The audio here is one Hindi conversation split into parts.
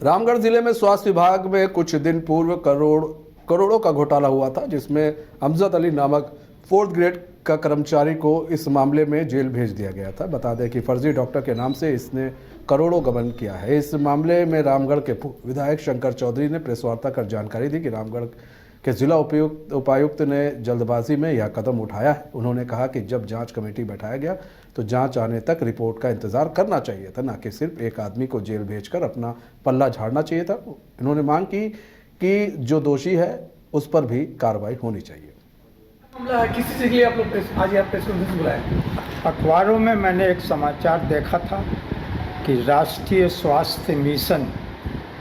रामगढ़ जिले में स्वास्थ्य विभाग में कुछ दिन पूर्व करोड़ों का घोटाला हुआ था, जिसमें अमजद अली नामक 4th ग्रेड का कर्मचारी को इस मामले में जेल भेज दिया गया था। बता दें कि फर्जी डॉक्टर के नाम से इसने करोड़ों गबन किया है। इस मामले में रामगढ़ के विधायक शंकर चौधरी ने प्रेस वार्ता कर जानकारी दी कि रामगढ़ के जिला उपायुक्त ने जल्दबाजी में यह कदम उठाया है। उन्होंने कहा कि जब जांच कमेटी बैठाया गया तो जांच आने तक रिपोर्ट का इंतजार करना चाहिए था, न कि सिर्फ एक आदमी को जेल भेजकर अपना पल्ला झाड़ना चाहिए था। इन्होंने मांग की कि जो दोषी है उस पर भी कार्रवाई होनी चाहिए। किसी चीज़ के लिए आप लोग आज यहाँ प्रेस कॉन्फ्रेंस बुलाए? अखबारों में मैंने एक समाचार देखा था कि राष्ट्रीय स्वास्थ्य मिशन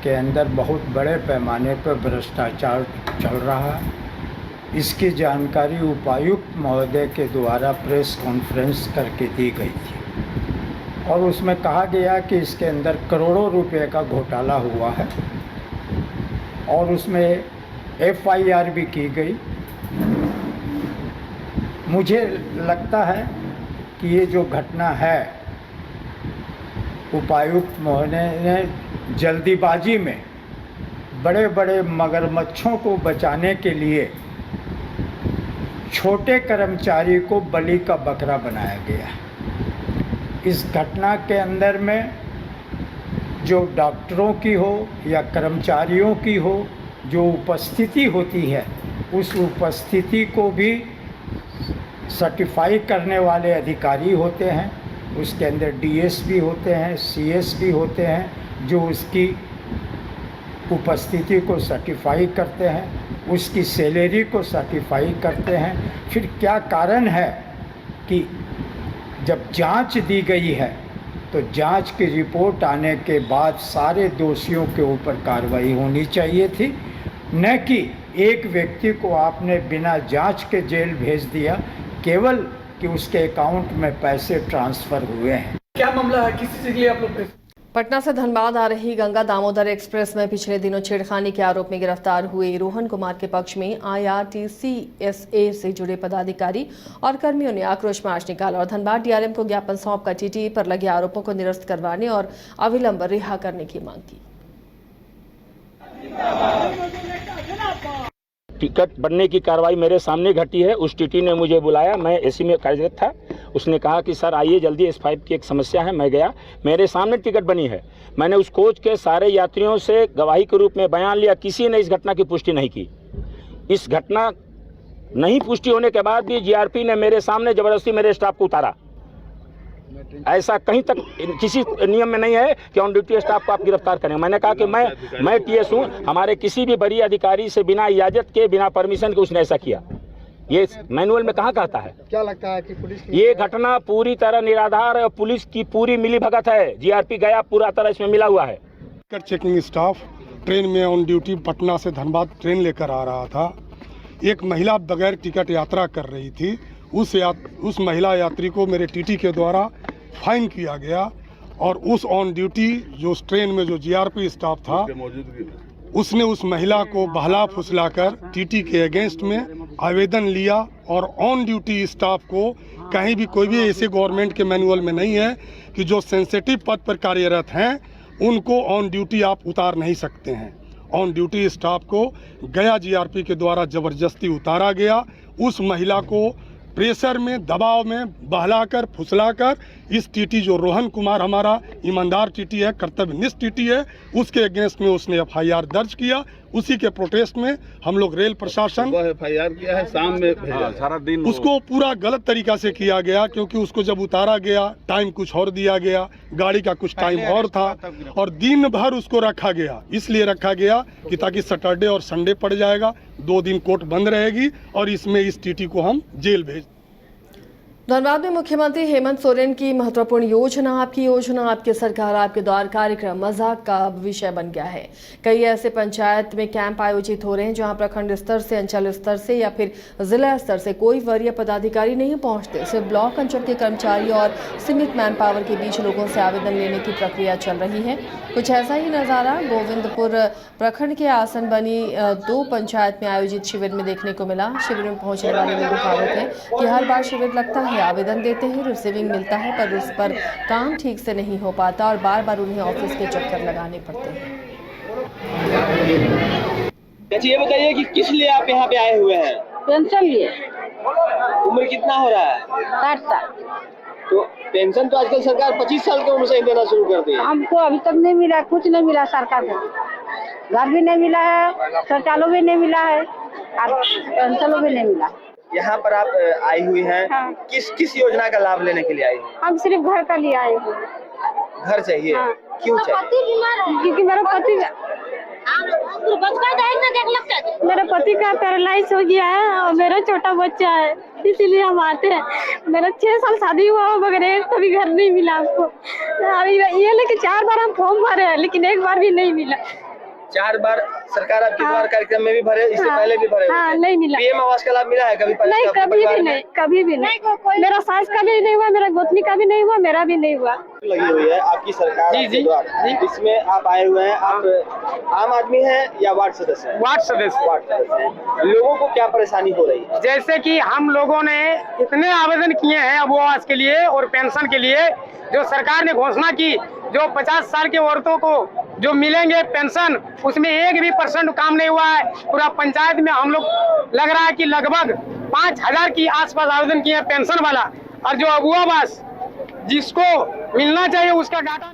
के अंदर बहुत बड़े पैमाने पर भ्रष्टाचार चल रहा है। इसकी जानकारी उपायुक्त महोदय के द्वारा प्रेस कॉन्फ्रेंस करके दी गई थी और उसमें कहा गया कि इसके अंदर करोड़ों रुपए का घोटाला हुआ है और उसमें FIR भी की गई। मुझे लगता है कि ये जो घटना है, उपायुक्त महोदय ने जल्दीबाजी में बड़े बड़े मगरमच्छों को बचाने के लिए छोटे कर्मचारी को बलि का बकरा बनाया गया। इस घटना के अंदर में जो डॉक्टरों की हो या कर्मचारियों की हो, जो उपस्थिति होती है, उस उपस्थिति को भी सर्टिफाई करने वाले अधिकारी होते हैं। उसके अंदर DS भी होते हैं, CS भी होते हैं, जो उसकी उपस्थिति को सर्टिफाई करते हैं, उसकी सैलरी को सर्टिफाई करते हैं। फिर क्या कारण है कि जब जांच दी गई है तो जांच की रिपोर्ट आने के बाद सारे दोषियों के ऊपर कार्रवाई होनी चाहिए थी, न कि एक व्यक्ति को आपने बिना जांच के जेल भेज दिया केवल कि उसके अकाउंट में पैसे ट्रांसफ़र हुए हैं। क्या मामला है? किसी चीज़ के लिए आप लोग प्रेस? पटना से धनबाद आ रही गंगा दामोदर एक्सप्रेस में पिछले दिनों छेड़खानी के आरोप में गिरफ्तार हुए रोहन कुमार के पक्ष में IRTCSA से जुड़े पदाधिकारी और कर्मियों ने आक्रोश मार्च निकाला और धनबाद DRM को ज्ञापन सौंपकर TTE पर लगे आरोपों को निरस्त करवाने और अविलंब रिहा करने की मांग की। टिकट बनने की कार्रवाई मेरे सामने घटी है। उस TTE ने मुझे बुलाया, मैं AC में कार्यरत था। उसने कहा कि सर आइए जल्दी, S5 की एक समस्या है। मैं गया, मेरे सामने टिकट बनी है। मैंने उस कोच के सारे यात्रियों से गवाही के रूप में बयान लिया, किसी ने इस घटना की पुष्टि नहीं की। इस घटना नहीं पुष्टि होने के बाद भी GRP ने मेरे सामने जबरदस्ती मेरे स्टाफ को उतारा। ऐसा कहीं तक किसी नियम में नहीं है कि ऑन ड्यूटी स्टाफ को आप गिरफ्तार करें। मैंने कहा कि मैं TS हूँ, हमारे किसी भी बड़ी अधिकारी से बिना इजाजत के, बिना परमिशन के उसने ऐसा किया। ये मैनुअल में कहाँ कहता है? क्या लगता है कि पुलिस ये घटना पूरी तरह निराधार है और पुलिस की पूरी मिलीभगत है। GRP गया पूरा तरह इसमें मिला हुआ है। टिकट चेकिंग स्टाफ ट्रेन में ऑन ड्यूटी पटना से धनबाद ट्रेन लेकर आ रहा था। एक महिला बगैर टिकट यात्रा कर रही थी। उस महिला यात्री को मेरे TT के द्वारा फाइन किया गया और उस ऑन ड्यूटी जो उस ट्रेन में जो GRP स्टाफ था, उसने उस महिला को बहला फुसलाकर TT के अगेंस्ट में आवेदन लिया और ऑन ड्यूटी स्टाफ को कहीं भी कोई भी ऐसे गवर्नमेंट के मैनुअल में नहीं है कि जो सेंसिटिव पद पर कार्यरत हैं उनको ऑन ड्यूटी आप उतार नहीं सकते हैं। ऑन ड्यूटी स्टाफ को गया GRP के द्वारा ज़बरदस्ती उतारा गया। उस महिला को प्रेशर में, दबाव में बहलाकर फुसलाकर इस TT जो रोहन कुमार हमारा ईमानदार TT है, कर्तव्यनिष्ठ TT है, उसके अगेंस्ट में उसने FIR दर्ज किया। उसी के प्रोटेस्ट में हम लोग रेल प्रशासन FIR किया है, शाम में सारा दिन उसको पूरा गलत तरीका से किया गया, क्योंकि उसको जब उतारा गया टाइम कुछ और दिया गया, गाड़ी का कुछ टाइम और था और दिन भर उसको रखा गया। इसलिए रखा गया कि ताकि सैटरडे और संडे पड़ जाएगा, 2 दिन कोर्ट बंद रहेगी और इसमें इस TT को हम जेल भेज। धनबाद में मुख्यमंत्री हेमंत सोरेन की महत्वपूर्ण योजना आपकी सरकार आपके द्वार कार्यक्रम मजाक का विषय बन गया है। कई ऐसे पंचायत में कैंप आयोजित हो रहे हैं जहां प्रखंड स्तर से, अंचल स्तर से या फिर जिला स्तर से कोई वरीय पदाधिकारी नहीं पहुंचते। सिर्फ ब्लॉक अंचल के कर्मचारी और सीमित मैन पावर के बीच लोगों से आवेदन लेने की प्रक्रिया चल रही है। कुछ ऐसा ही नज़ारा गोविंदपुर प्रखंड के आसन बनी 2 पंचायत में आयोजित शिविर में देखने को मिला। शिविर में पहुंचने वाले लोगों का आरोप है कि हर बार शिविर लगता है है, आवेदन देते हैं, रिसीविंग मिलता है पर उस पर काम ठीक से नहीं हो पाता और बार बार उन्हें ऑफिस के चक्कर लगाने पड़ते हैं। अच्छा, ये बताइए कि किस लिए आप यहाँ पे आए हुए हैं? पेंशन लिए। उम्र कितना हो रहा है? 60 साल। तो पेंशन तो आजकल सरकार 25 साल की उम्र से ही देना शुरू कर दी है। हमको अभी तक नहीं मिला, कुछ नहीं मिला सरकार को। घर भी नहीं मिला है, शौचालय भी नहीं मिला है और पेंशन भी नहीं मिला। यहाँ पर आप आई हुई हैं, हाँ। किस योजना का लाभ लेने के लिए आई हैं? हम सिर्फ घर का लिए आए हैं। घर चाहिए? हाँ। क्यों चाहिए? क्योंकि मेरे पति का पैरालाइज हो गया है और मेरा छोटा बच्चा है, इसीलिए हम आते हैं। मेरा 6 साल शादी हुआ मगर कभी घर नहीं मिला हमको। अभी ये लेके 4 बार हम फॉर्म भरे हैं लेकिन एक बार भी नहीं मिला। 4 बार सरकार आपके हाँ। द्वार कार्यक्रम में भी भरे, इससे पहले भी भरे? हाँ, नहीं मिला। पीएम आवास का लाभ मिला है कभी? नहीं, कभी भी नहीं, कभी भी नहीं। मेरा सास का भी नहीं हुआ, मेरा गोतनी का भी नहीं हुआ, मेरा भी नहीं हुआ। लगी हुई है आपकी सरकार के द्वारा, इसमें आप आए हुए हैं। आप आम आदमी हैं या वार्ड सदस्य हैं? वार्ड सदस्य हैं। लोगों को क्या परेशानी हो रही है? जैसे कि हम लोगों ने इतने आवेदन किए हैं अब आवास के लिए और पेंशन के लिए, जो सरकार ने घोषणा की जो 50 साल के औरतों को जो मिलेंगे पेंशन, उसमें 1% काम नहीं हुआ है। पूरा पंचायत में हम लोग लग रहा है कि लगभग 5000 की आसपास आवेदन किए हैं पेंशन वाला, और जो अबुआ आवास जिसको मिलना चाहिए उसका डाटा।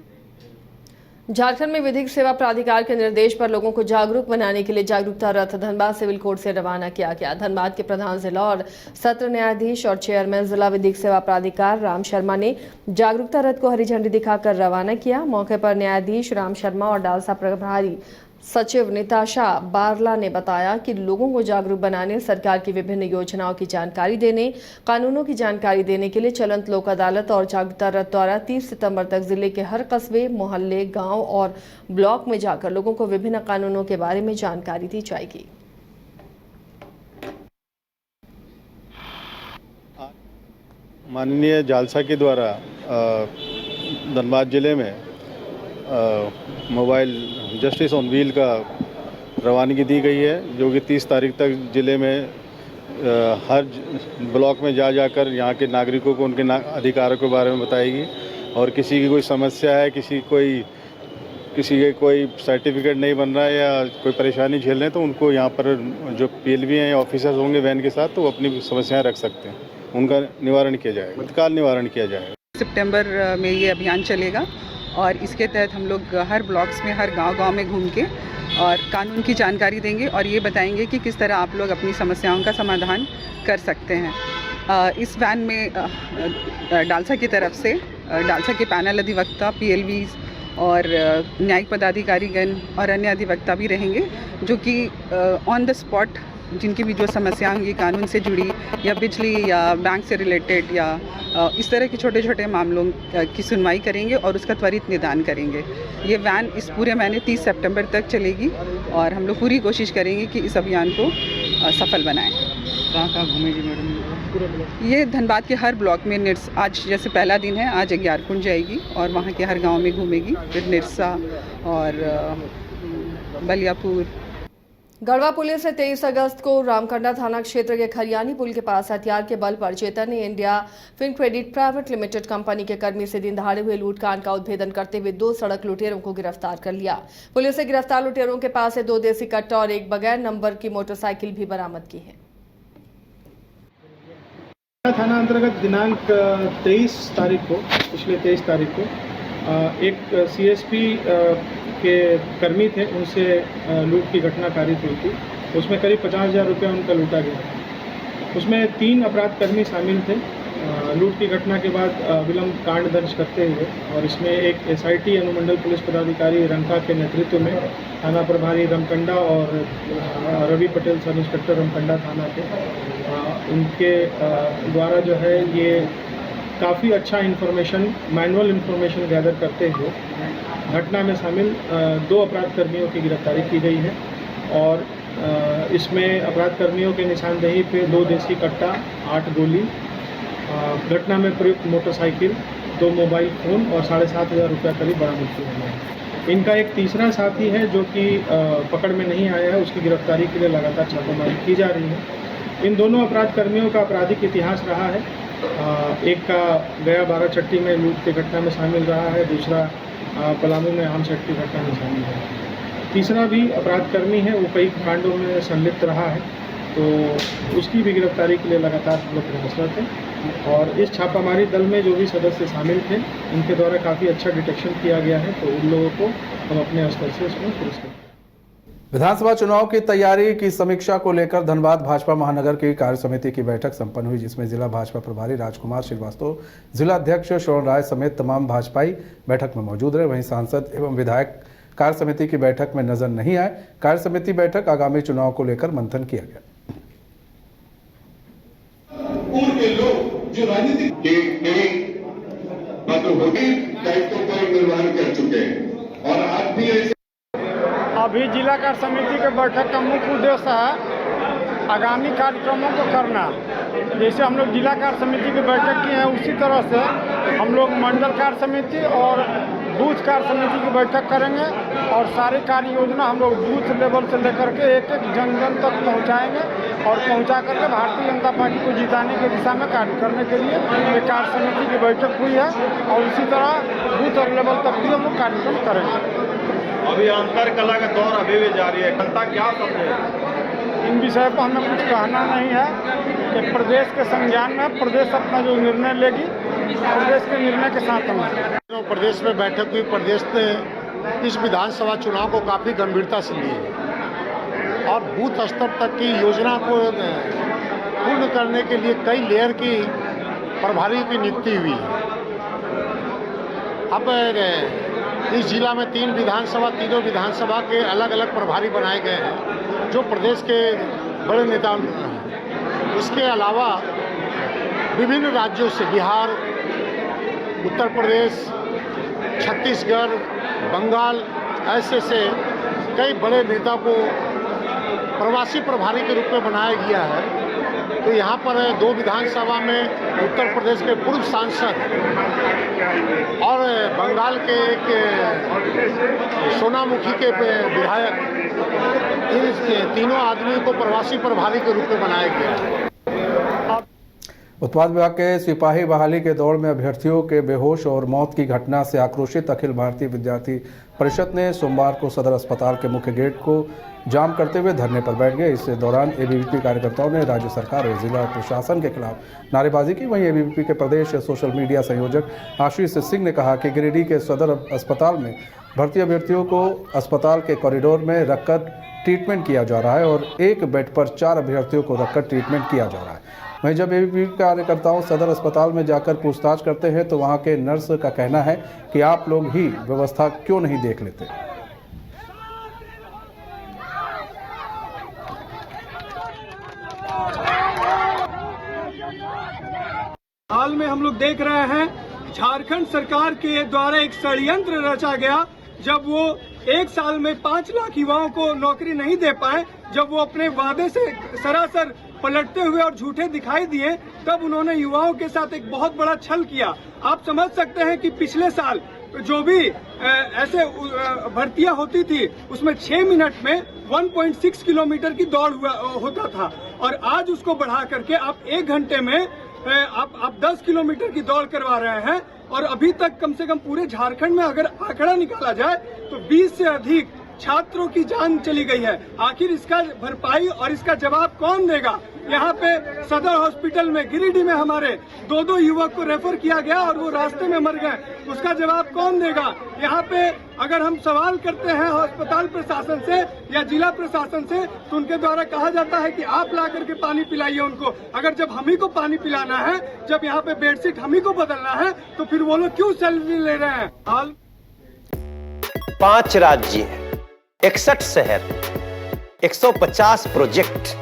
झारखंड में विधिक सेवा प्राधिकार के निर्देश पर लोगों को जागरूक बनाने के लिए जागरूकता रथ धनबाद सिविल कोर्ट से रवाना किया गया। धनबाद के प्रधान जिला और सत्र न्यायाधीश और चेयरमैन जिला विधिक सेवा प्राधिकार राम शर्मा ने जागरूकता रथ को हरी झंडी दिखाकर रवाना किया। मौके पर न्यायाधीश राम शर्मा और डालसा प्रभारी सचिव निताशा बारला ने बताया कि लोगों को जागरूक बनाने, सरकार की विभिन्न योजनाओं की जानकारी देने, कानूनों की जानकारी देने के लिए चलंत लोक अदालत और जागरूकता रथ द्वारा 30 सितंबर तक जिले के हर कस्बे, मोहल्ले, गांव और ब्लॉक में जाकर लोगों को विभिन्न कानूनों के बारे में जानकारी दी जाएगी। माननीय जालसा के द्वारा धनबाद जिले में मोबाइल जस्टिस ऑन व्हील का रवानगी दी गई है, जो कि 30 तारीख तक ज़िले में हर ब्लॉक में जाकर यहाँ के नागरिकों को उनके अधिकारों के बारे में बताएगी। और किसी की कोई समस्या है, किसी के कोई सर्टिफिकेट नहीं बन रहा है या कोई परेशानी झेल रहे हैं, तो उनको यहाँ पर जो PLV हैं या ऑफिसर्स होंगे वैन के साथ, तो वो अपनी समस्याएँ रख सकते हैं, उनका निवारण किया जाएगा, तत्काल निवारण किया जाएगा। सितंबर में ये अभियान चलेगा और इसके तहत हम लोग हर ब्लॉक्स में, हर गांव-गांव में घूम के और कानून की जानकारी देंगे और ये बताएंगे कि किस तरह आप लोग अपनी समस्याओं का समाधान कर सकते हैं। इस वैन में डालसा की तरफ से डालसा के पैनल अधिवक्ता, PLVs और न्यायिक पदाधिकारीगण और अन्य अधिवक्ता भी रहेंगे, जो कि ऑन द स्पॉट जिनकी भी जो समस्याएं होंगी कानून से जुड़ी या बिजली या बैंक से रिलेटेड या इस तरह के छोटे छोटे मामलों की सुनवाई करेंगे और उसका त्वरित निदान करेंगे। ये वैन इस पूरे महीने 30 सितंबर तक चलेगी और हम लोग पूरी कोशिश करेंगे कि इस अभियान को सफल बनाएं। कहाँ घूमेगी मैडम? ये धनबाद के हर ब्लॉक में आज जैसे पहला दिन है, आज अग्यारकुंड जाएगी और वहाँ के हर गाँव में घूमेगी, फिर निरसा और बलियापुर। गढ़वा पुलिस ने 23 अगस्त को रामकंडा थाना क्षेत्र के खरियानी पुल के पास हथियार के बल पर Chaitanya India Fin Credit private limited company के कर्मी से दिन दहाड़े हुए लूटकांड का उद्भेदन करते हुए 2 सड़क लुटेरों को गिरफ्तार कर लिया। पुलिस ने गिरफ्तार लुटेरों के पास से 2 देसी कट्टा और 1 बगैर नंबर की मोटरसाइकिल भी बरामद की है। थाना अंतर्गत दिनांक 23 तारीख को, पिछले 23 तारीख को एक CSP के कर्मी थे, उनसे लूट की घटना कारित हुई थी। उसमें करीब 50,000 रुपये उनका लूटा गया। उसमें 3 अपराध कर्मी शामिल थे। लूट की घटना के बाद विलंब कांड दर्ज करते हुए और इसमें एक SIT अनुमंडल पुलिस पदाधिकारी रंका के नेतृत्व में थाना प्रभारी रमकंडा और रवि पटेल सब इंस्पेक्टर रमकंडा थाना के उनके द्वारा जो है ये काफ़ी अच्छा मैनुअल इन्फॉर्मेशन गैदर करते हुए घटना में शामिल 2 अपराध कर्मियों की गिरफ्तारी की गई है और इसमें अपराध कर्मियों के निशानदेही पे 2 देसी कट्टा, 8 गोली, घटना में प्रयुक्त मोटरसाइकिल, 2 मोबाइल फ़ोन और 7,500 रुपये करीब बरामद किए गए हैं। इनका एक तीसरा साथी है जो कि पकड़ में नहीं आया है, उसकी गिरफ्तारी के लिए लगातार छापेमारी की जा रही है। इन दोनों अपराध कर्मियों का आपराधिक इतिहास रहा है। एक का गया बाराचट्टी में लूट की घटना में शामिल रहा है, दूसरा पलामू में आम सेट की घटना में शामिल है। तीसरा भी अपराधकर्मी है, वो कई कांडों में संलिप्त रहा है, तो उसकी भी गिरफ्तारी के लिए लगातार हम लोग प्रयासरत हैं। और इस छापामारी दल में जो भी सदस्य शामिल थे उनके द्वारा काफ़ी अच्छा डिटेक्शन किया गया है, तो उन लोगों को हम अपने स्तर से इसमें पुरस्कृत करें। विधानसभा चुनाव की तैयारी की समीक्षा को लेकर धनबाद भाजपा महानगर की कार्य समिति की बैठक संपन्न हुई, जिसमें जिला भाजपा प्रभारी राजकुमार श्रीवास्तव, जिला अध्यक्ष श्रवण राय समेत तमाम भाजपाई बैठक में मौजूद रहे। वहीं सांसद एवं विधायक कार्य समिति की बैठक में नजर नहीं आए। कार्य समिति बैठक आगामी चुनाव को लेकर मंथन किया गया। के लोग जो राजनीतिक दायित्व का निर्वहन कर चुके हैं और आज भी ऐसे अभी जिला कार्य समिति के बैठक का मुख्य उद्देश्य है आगामी कार्यक्रमों को करना। जैसे हम लोग जिला कार्य समिति की बैठक की है, उसी तरह से हम लोग मंडल कार्य समिति और बूथ कार्य समिति की बैठक करेंगे और सारी कार्य योजना हम लोग बूथ लेवल से लेकर के एक एक जन जन तक पहुंचाएंगे और पहुंचा करके भारतीय जनता पार्टी को जिताने की दिशा में कार्य करने के लिए ये कार्य समिति की बैठक हुई है और इसी तरह बूथ और लेवल तक भी हम लोग कार्यक्रम करेंगे। अभी अंतर कला का दौर अभी भी जारी है, जनता क्या समझे? इन विषय पर हमें कुछ कहना नहीं है, कि प्रदेश के संज्ञान में प्रदेश अपना जो निर्णय लेगी प्रदेश के निर्णय के साथ हम प्रदेश में बैठक हुई। प्रदेश ने इस विधानसभा चुनाव को काफ़ी गंभीरता से ली है और बूथ स्तर तक की योजना को पूर्ण करने के लिए कई लेयर की प्रभारी की नियुक्ति हुई है। अब इस जिला में तीनों विधानसभा के अलग अलग प्रभारी बनाए गए हैं जो प्रदेश के बड़े नेता हैं। उसके अलावा विभिन्न राज्यों से बिहार, उत्तर प्रदेश, छत्तीसगढ़, बंगाल ऐसे से कई बड़े नेता को प्रवासी प्रभारी के रूप में बनाया गया है। तो यहाँ पर 2 विधानसभा में उत्तर प्रदेश के पूर्व सांसद और बंगाल के एक सोनामुखी के विधायक, इन तीनों आदमी को प्रवासी प्रभारी के रूप में बनाया गया। उत्पाद विभाग के सिपाही बहाली के दौड़ में अभ्यर्थियों के बेहोश और मौत की घटना से आक्रोशित अखिल भारतीय विद्यार्थी परिषद ने सोमवार को सदर अस्पताल के मुख्य गेट को जाम करते हुए धरने पर बैठ गए। इस दौरान एबीवीपी कार्यकर्ताओं ने राज्य सरकार और जिला प्रशासन के खिलाफ नारेबाजी की। वहीं एबीवीपी के प्रदेश सोशल मीडिया संयोजक आशीष सिंह ने कहा कि गिरिडीह के सदर अस्पताल में भर्ती अभ्यर्थियों को अस्पताल के कॉरिडोर में रखकर ट्रीटमेंट किया जा रहा है और एक बेड पर 4 अभ्यर्थियों को रखकर ट्रीटमेंट किया जा रहा है। वहीं जब एबीवीपी कार्यकर्ताओं सदर अस्पताल में जाकर पूछताछ करते हैं तो वहां के नर्स का कहना है कि आप लोग ही व्यवस्था क्यों नहीं देख लेते। हाल में हम लोग देख रहे हैं झारखंड सरकार के द्वारा एक षड्यंत्र रचा गया। जब वो 1 साल में 5 लाख युवाओं को नौकरी नहीं दे पाए, जब वो अपने वादे से सरासर पलटते हुए और झूठे दिखाई दिए, तब उन्होंने युवाओं के साथ एक बहुत बड़ा छल किया। आप समझ सकते हैं कि पिछले साल जो भी ऐसे भर्तियां होती थी उसमें 6 मिनट में 1.6 किलोमीटर की दौड़ होता था और आज उसको बढ़ा करके आप 1 घंटे में आप 10 किलोमीटर की दौड़ करवा रहे हैं। और अभी तक कम से कम पूरे झारखंड में अगर आंकड़ा निकाला जाए तो 20 से अधिक छात्रों की जान चली गई है। आखिर इसका भरपाई और इसका जवाब कौन देगा? यहाँ पे सदर हॉस्पिटल में गिरिडीह में हमारे 2 युवक को रेफर किया गया और वो रास्ते में मर गए, उसका जवाब कौन देगा? यहाँ पे अगर हम सवाल करते हैं अस्पताल प्रशासन से या जिला प्रशासन से तो उनके द्वारा कहा जाता है कि आप ला करके पानी पिलाइए उनको। अगर जब हम ही को पानी पिलाना है, जब यहाँ पे बेडशीट हम ही को बदलना है, तो फिर वो लोग क्यों सेल्फी ले रहे हैं? हाल 5 राज्य, 61 शहर, 150 प्रोजेक्ट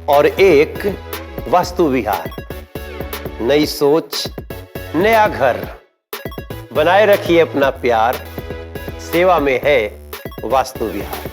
और एक वास्तु विहार। नई सोच, नया घर। बनाए रखिए अपना प्यार, सेवा में है वास्तु विहार।